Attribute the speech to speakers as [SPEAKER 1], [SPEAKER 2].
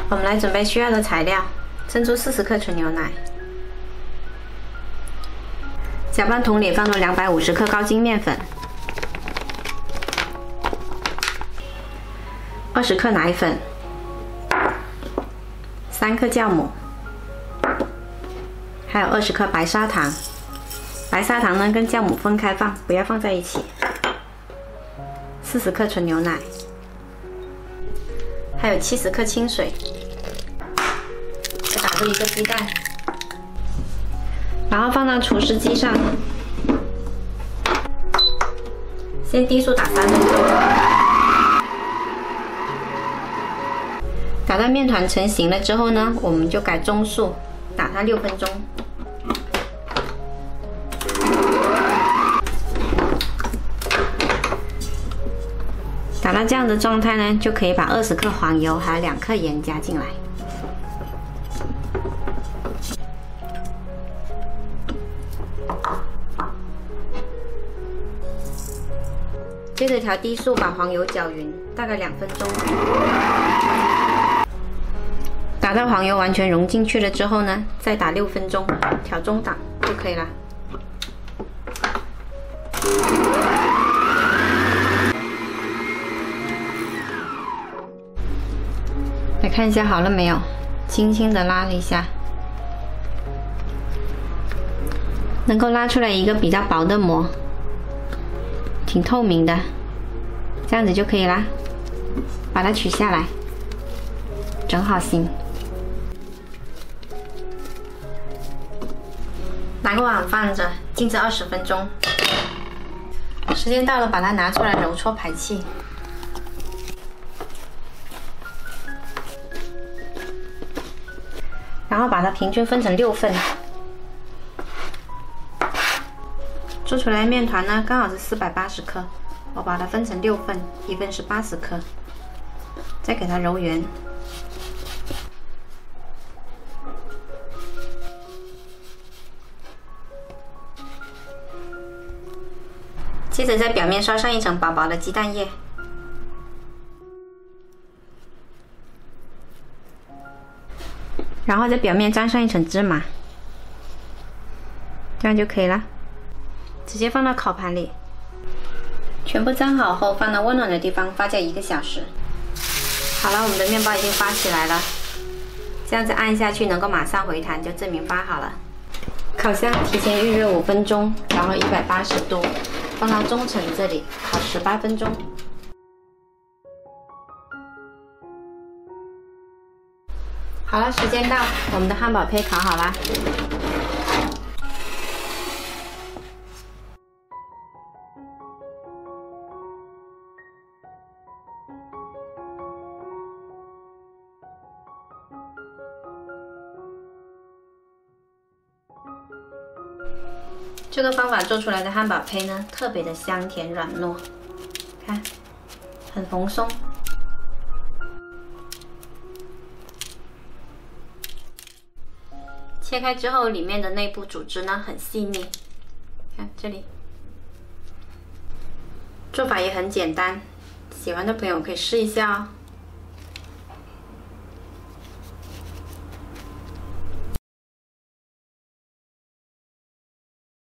[SPEAKER 1] 我们来准备需要的材料：珍珠40克纯牛奶，搅拌桶里放入250克高筋面粉，20克奶粉，3克酵母，还有20克白砂糖。白砂糖呢跟酵母分开放，不要放在一起。40克纯牛奶，还有70克清水。再打入1个鸡蛋，然后放到厨师机上，先低速打3分钟。打到面团成型了之后呢，我们就改中速，打它6分钟。打到这样的状态呢，就可以把20克黄油还有2克盐加进来。接着调低速，把黄油搅匀，大概2分钟。打到黄油完全融进去了之后呢，再打6分钟，调中档就可以了。来看一下好了没有，轻轻的拉了一下，能够拉出来一个比较薄的膜，挺透明的，这样子就可以啦。把它取下来，整好型。拿个碗放着，静置20分钟。时间到了，把它拿出来揉搓排气。然后把它平均分成6份。做出来的面团呢，刚好是480克，我把它分成6份，1份是80克，再给它揉圆。接着在表面刷上一层薄薄的鸡蛋液。然后在表面沾上一层芝麻，这样就可以了。直接放到烤盘里，全部粘好后放到温暖的地方发酵1个小时。好了，我们的面包已经发起来了，这样子按下去能够马上回弹，就证明发好了。烤箱提前预热5分钟，然后180度，放到中层这里烤18分钟。好了，时间到，我们的汉堡胚烤好啦。这个方法做出来的汉堡胚呢，特别的香甜软糯，看，很蓬松。切开之后，里面的内部组织呢很细腻，看这里。做法也很简单，喜欢的朋友可以试一下哦。